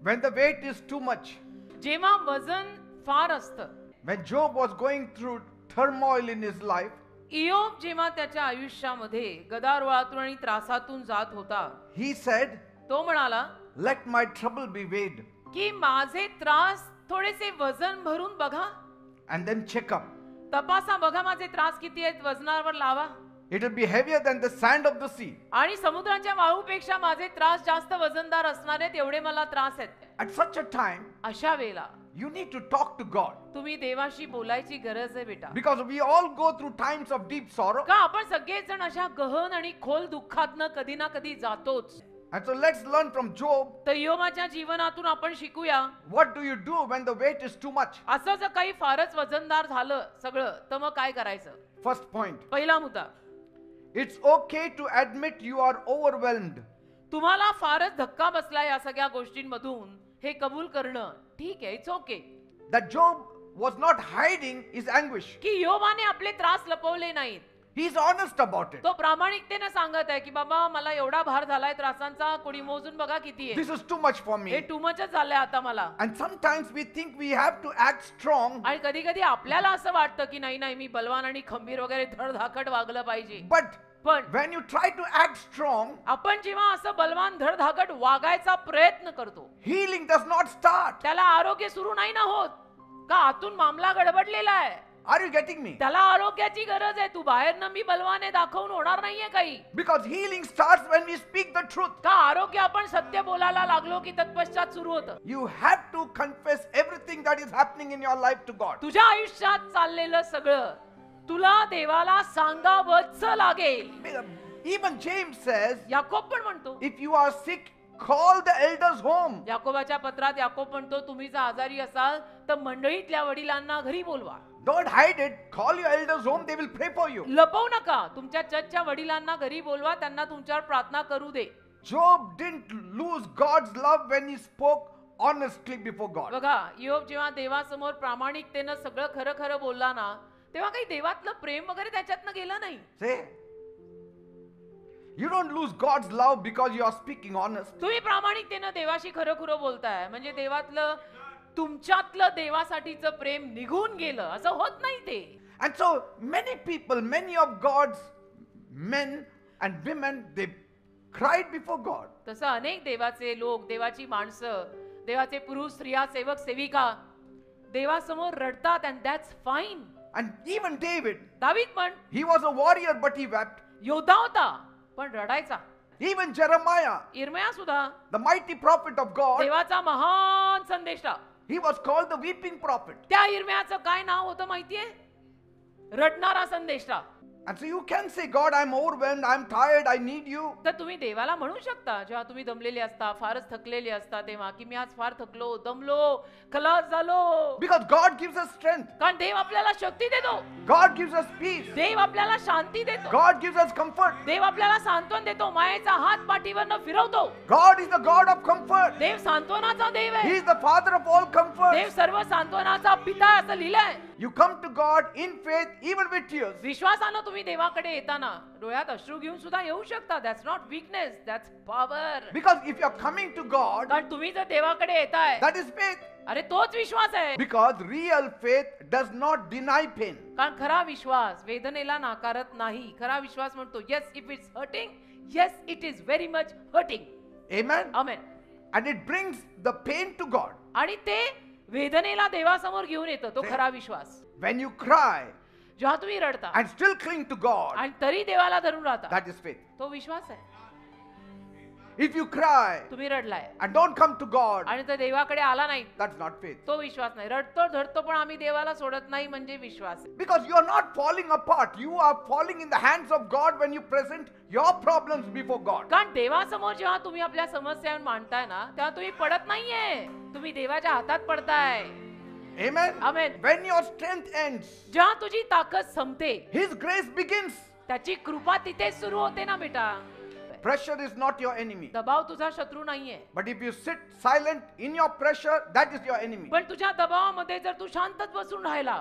When the weight is too much, जेव्हा वजन फार असतं, when Job was going through turmoil in his life, इयोब जेव्हा त्याच्या आयुष्यामध्ये गदारोळातून आणि त्रासातून जात होता, he said, तो म्हणाला let my trouble be weighed की माझे त्रास थोडेसे वजन भरून बघा, and then check up. तपासा, बघा माझे त्रास किती आहेत, वजनावर लावा, It will be heavier than the sand of the sea. आणि समुद्राच्या वाळूपेक्षा माझे त्रास जास्त वजनदार असणार आहेत, एवढे मला त्रास आहेत. At such a time, अशा वेळेला you need to talk to God, तुम्ही देवाशी बोलायची गरज आहे बेटा. because we all go through times of deep sorrow. का आपण सगळेजण अशा गहन आणि खोल दुःखातनं कधी ना कधी जातोच. And so let's learn from Job. तर इयोबाच्या जीवनातून आपण शिकूया, What do you do when the weight is too much? असं जर काही फारच वजनदार झालं सगळं, तर मग काय करायचं? First point, पहिला मुद्दा, it's okay to admit you are overwhelmed. तुम्हाला फारच धक्का बसला या सगळ्या गोष्टींमधून, हे कबूल करणं ठीक आहे, it's okay. That Job was not hiding his anguish. की इयोबाने आपले त्रास लपवले नाहीत. He's honest about it. तो प्रामाणिकतेने सांगत आहे की बाबा मला एवढा भार झालाय त्रासांचा, कोणी मोजून बघा किती आहे, This is too much for हे me. टू मचच झालंय आता मला. And sometimes we think we have to act strong, आणि कधी कधी आपल्याला असं वाटतं की नाही नाही, मी बलवान आणि खंबीर वगैरे धडधाकट वागलं पाहिजे. but पण when you try to act strong, आपण जेव्हा असं बलवान धडधाकट वागायचा प्रयत्न करतो, healing does not start. त्याला आरोग्य सुरू नाही ना होत. का आतून मामला गडबडलेला आहे, Are you getting me? त्याला आरोग्याची गरज आहे. तू बाहेरनं मी बलवाने दाखवून होणार नाहीये काही. Because healing starts when we speak the truth. का आरोग्य आपण सत्य बोलायला लागलो की तत्पश्चात सुरू होतं. You have to confess everything that is happening in your life to God. तुझ्या आयुष्यात चाललेलं सगळं तुला देवाला सांगावंच लागेल. Even James says, याकोब पण म्हणतो, if you are sick, call the elders home. याकोबाच्या पत्रात याकोब म्हणतो, तुम्ही जर आजारी असाल तर मंडळीतल्या वडिलांना घरी बोलवा. Don't hide it. Call your elders home. They will pray for you. लपवू नका. तुमच्या चर्चच्या वडिलांना घरी बोलवा, त्यांना तुमच्यावर प्रार्थना करू दे. Job didn't lose God's love when he spoke honestly before God. बघा, इयोब जेव्हा देवासमोर प्रामाणिकतेनं सगळं खरं खरं बोलला ना, तेव्हा काही देवातलं प्रेम वगैरे त्याच्यातनं गेलं नाही. Say, you don't lose God's love because you are speaking honest. तुम्ही प्रामाणिकतेनं देवाशी खरं खरं बोलताय म्हणजे देवातलं तुमच्यातलं देवासाठीचं प्रेम निघून गेलं असं होत नाही ते. And so many people, many of God's men and women, they cried before God. तसं अनेक देवाचे लोक, देवाची माणसं, देवाचे पुरुष, स्त्रिया, सेवक, सेविका देवासमोर रडतात, and that's fine. And even David, दावीद पण he was a warrior but he wept. योद्धा होता पण रडायचा. Even Jeremiah, इर्मया सुद्धा the mighty prophet of God, देवाचा महान संदेष्टा, he was called the weeping prophet. त्या इर्मयाचं काय नाव होतं माहितीये? रडणारा संदेष्टा. And so you can say, God, I'm overwhelmed, I'm tired, I need you. तर तुम्ही देवाला म्हणू शकता जेव्हा तुम्ही दमलेले असता, फारच थकलेले असता, तेव्हा की मी आज फार थकलो, दमलो, खलास झालो. Because God gives us strength. कारण देव आपल्याला शक्ती देतो, God gives us peace. देव आपल्याला शांती देतो, God gives us comfort. देव आपल्याला सांत्वन देतो, मायेचा हात पाठीवरनं फिरवतो. God is the God of comfort. Dev सांत्वनाचा Dev He आहे. is the Father of all comfort. देव सर्व सांत्वनाचा पिता आहे असं लिहिलंय. You come to God in faith, even with tears. विश्वासानं तुम्ही देवाकडे येताना डोळ्यात अश्रू घेऊन सुद्धा येऊ शकता. That's not weakness, that's power. Because if you are coming to God, कारण तुम्ही जर देवाकडे येताय, that is faith. अरे तोच विश्वास आहे. Because real faith does not deny pain. कारण खरा विश्वास वेदनेला नाकारत नाही. खरा विश्वास म्हणतो, yes if it's hurting, yes it is very much hurting. Amen. Amen. And it brings the pain to God. आणि ते वेदनेला देवासमोर घेऊन येतं, तो खरा विश्वास. When you cry जेव्हा तुम्ही रडता and still cling to God, आणि तरी देवाला धरून राहता, that is faith. तो विश्वास आहे. If you cry तुम्ही रडलाय and don't come to God, आणि तर देवाकडे आला नाही, that's not faith. तो विश्वास नाही. रडतो धडतो पण आम्ही देवाला सोडत नाही म्हणजे विश्वास आहे. Because you are not falling apart. You are falling in the hands of God when you present your problems before God. कारण देवासमोर जेव्हा तुम्ही आपल्या समस्या मांडताय ना, तेव्हा तुम्ही पडत नाहीये, तुम्ही देवाच्या हातात पडताय. Amen. Amen. When your strength ends, जेव्हा तुझी ताकद संपते, His grace begins. त्याची कृपा तिथे सुरू होते ना बेटा. Pressure is not your enemy. दबाव तुझा शत्रू नाहीये. But if you sit silent in your pressure, that is your enemy. पण तुझ्या दबावामध्ये जर तू शांतच बसून राहिला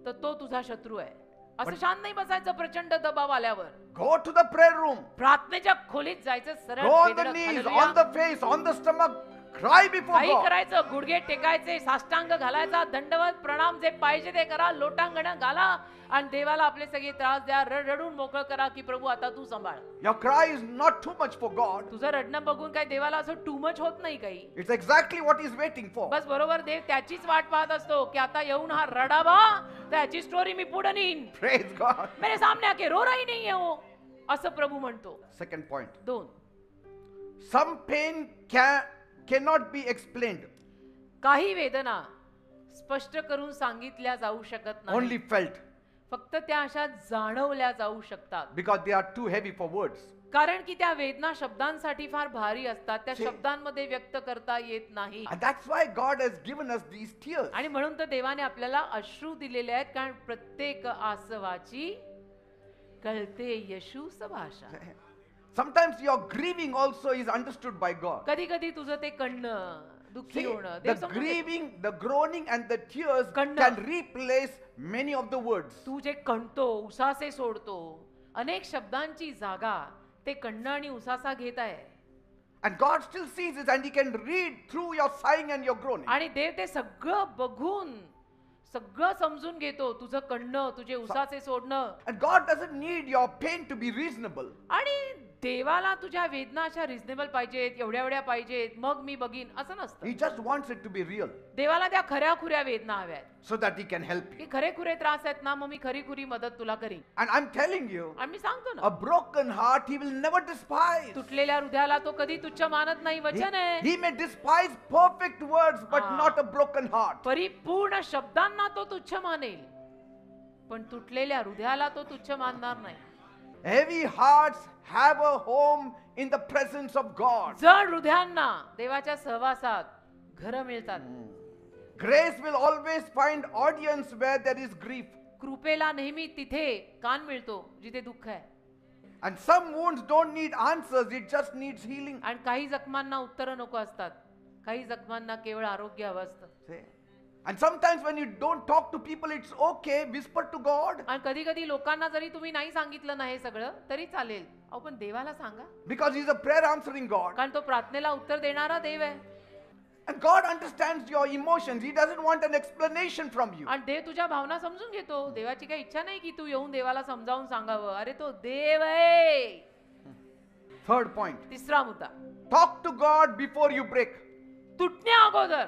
तर तो तुझा शत्रू आहे. असं शांत नाही बसायचं प्रचंड दबाव आल्यावर. Go to the prayer room. प्रार्थनेच्या खोलीत जायचं, सरळ Go on the बेधडक, knees, hallelujah. on the face, on the stomach. Cry before काही God. करायचं, गुडघे टेकायचे, साष्टांग घालायचा, दंडवत प्रणाम जे पाहिजे ते करा, लोटांगण घाला आणि देवाला आपले सगळे त्रास द्या, रडून मोकळ करा की प्रभू आता तू सांभाळ. Your cry is not too much for God. तुझं रडणं बघून काय देवाला असं टू मच होत नाही काही. It's exactly what He's waiting for. बस बरोबर देव त्याचीच वाट पाहत असतो की आता येऊन हा रडावा, त्याची स्टोरी मी पुढे नेईन. Praise God. मेरे सामने आके रो रही नहीं है वो, असं प्रभू म्हणतो. Second point. 2, Some pain cannot be explained, काही वेदना स्पष्ट करून सांगितल्या जाऊ शकत नाही, only felt, फक्त त्या अशा जाणवल्या जाऊ शकतात. because they are too heavy for words. कारण की त्या वेदना शब्दांसाठी फार भारी असतात, त्या See. शब्दांमध्ये व्यक्त करता येत नाही. And that's why God has given us these tears. आणि म्हणून तर देवाने आपल्याला अश्रू दिलेले आहेत, कारण प्रत्येक आसवाची कळते येशूच भाषा. Sometimes your grieving also is understood by God. कधी कधी तुझं ते कणणं, दुःखी See, होणं, देव the समजून घेतो. grieving, the groaning and the tears Kanna. can replace many of the words. तू जे कणतो, उसासे सोडतो, अनेक शब्दांची जागा ते कणणं आणि उसासा घेत आहे. And God still sees it and He can read through your sighing and your groaning. आणि देव ते सगळं बघून सगळं समजून घेतो, तुझं कणणं, तुझे उसासे सोडणं. And God doesn't need your pain to be reasonable. आणि देवाला तुझ्या वेदना अशा रिझनेबल पाहिजेत, एवढ्या पाहिजेत, मग मी बघीन असं नसतं. He just wants it to be real देवाला त्या खऱ्या खुऱ्या वेदना हव्यात, so that He can help you. की खरे खुरे त्रास आहेत ना, मग मी खरी खुरी मदत तुला करीन. And I'm telling you, आणि मी सांगतो a ना, broken heart He will never despise. तुटलेल्या हृदयाला तो कधी तुच्छ मानत नाही. He, वचन आहे, he may despise perfect words but Ah. not a broken heart. परिपूर्ण शब्दांना तो तुच्छ मानेल, पण तुटलेल्या हृदयाला तो तुच्छ मानणार नाही. Heavy hearts have a home in the presence of God. जड हृदयांना देवाच्या सहवासात घर मिळतात. Grace will always find audience where there is grief. कृपेला नेहमी तिथे कान मिळतो जिथे दुःख आहे. And some wounds don't need answers, it just needs healing. आणि काही जखमांना उत्तरं नको असतात, काही जखमांना केवळ आरोग्य हवं असतं. See? And sometimes when you don't talk to people, it's okay, whisper to God. आणि कधी कधी लोकांना जरी तुम्ही नाही सांगितलं नाही सगळं तरी चालेल, अहो पण देवाला सांगा, Because He's a prayer answering God. कारण तो प्रार्थनेला उत्तर देणारा देव आहे. And God understands your emotions. He doesn't want an explanation from you. आणि देव तुझ्या भावना समजून घेतो. देवाची काही इच्छा नाही की तू येऊन देवाला समजावून सांगावं, अरे तो देव आहे. Third point. तिसरा मुद्दा, Talk to God before you break. तुटण्या अगोदर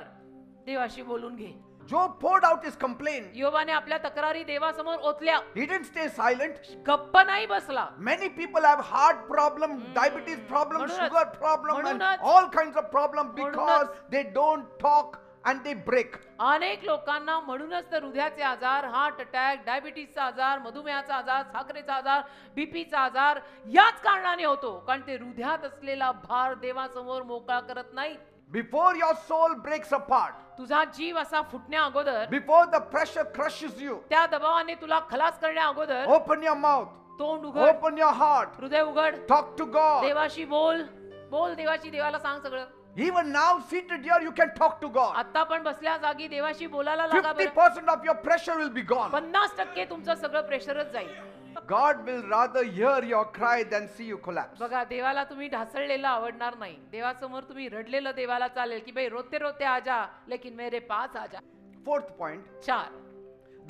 देवाशी बोलून घे. Job poured out his complaint. योबाने आपल्या तक्रारी देवासमोर ओतल्या, He didn't stay silent. गप्प नाही बसला. Many people have heart problem, diabetes problem, म्हणूनच- sugar problem, and म्हणूनच- all kinds of problem because म्हणूनच- they don't talk and they break. अनेक लोकांना म्हणूनच तर हृदयाचे आजार, हार्ट अटॅक, डायबिटीसचा आजार, मधुमेहाचा आजार, साखरेचा आजार, बीपीचा आजार याच कारणाने होतो, कारण ते हृदयात असलेला भार देवासमोर मोकळा करत नाही. Before your soul breaks apart, तुझा जीव असा फुटण्या अगोदर, before the pressure crushes you, त्या दबावाने तुला खलास करण्या अगोदर open your mouth, तोंड उघड, open your heart, हृदय उघड, talk to God. देवाशी बोल, बोल देवाशी, देवाला सांग सगळं. Even now, seated here, you can talk to God. आता पण बसल्या जागी देवाशी बोलायला लागा बरं. 50% of your pressure will be gone. 50% तुमचं सगळं प्रेशरच जाईल. God will rather hear your cry than see you collapse. बघा, देवाला तुम्ही ढासळलेलं आवडणार नाही. देवासमोर तुम्ही रडलेलं देवाला चालेल की भाई रोते रोते आजा लेकिन मेरे पास आजा. Fourth point, 4,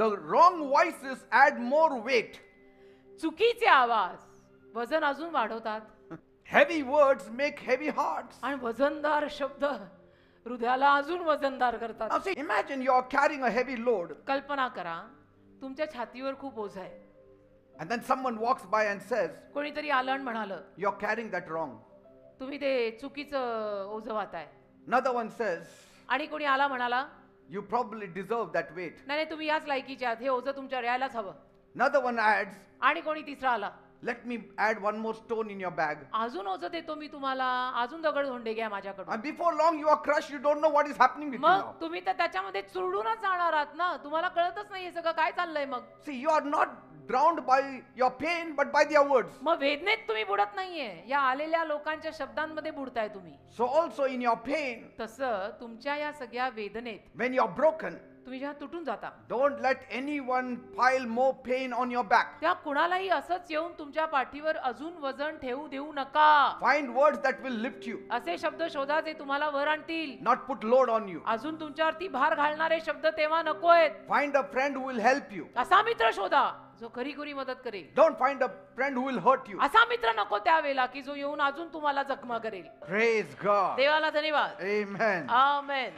the wrong voices add more weight. चुकीचे आवाज वजन अजून वाढवतात. Heavy words make heavy hearts. आणि वजनदार शब्द हृदयाला अजून वजनदार करतात. Now see, imagine you are carrying a heavy load कल्पना करा, तुमच्या छातीवर खूप ओझ आहे. and then someone walks by and says, कोणीतरी आलं आणि म्हणालं, you're carrying that wrong. तुम्ही ते चुकीचं ओझ वाहताय. Another one says, आणि कोणी आला म्हणाला, you probably deserve that weight. नाही नाही तुम्ही याच लायकीचे आहात, हे ओझ तुमच्या यायलाच हवं. Another one adds, आणि कोणी तिसरा आला, let me add one more stone in your bag. अजून ओझ देतो मी तुम्हाला, अजून दगड धोंडे घ्या माझ्याकडून. And before long you are crushed, you don't know what is happening with you मग now. तुम्ही तर त्याच्यामध्ये चुरडूनच जाणार आहात ना, तुम्हाला कळतच नाही हे सगळं काय चाललंय. मग See, you are not drowned by your pain but by their words. मग वेदनेत तुम्ही बुडत नाहीये, या आलेल्या लोकांच्या शब्दांमध्ये बुडताय तुम्ही. So also in your pain, तसं तुमच्या या सगळ्या वेदनेत, when you are broken, तुम्ही जेव्हा तुटून जाता don't let anyone pile more pain on your back. त्या कुणालाही असंच येऊन तुमच्या पाठीवर अजून वजन ठेवू देऊ नका. Find words that will lift you, असे शब्द शोधा जे तुम्हाला वर आणतील. not put load on you. अजून तुमच्यावरती भार घालणारे शब्द तेव्हा नकोयत. Find a friend who will help you. असा मित्र शोधा जो खरी मदत करेल. Don't find a friend who will hurt you. असा मित्र नको त्यावेळेला की जो येऊन अजून तुम्हाला जखमा करेल. Praise God. देवाला धन्यवाद. Amen. आमेन.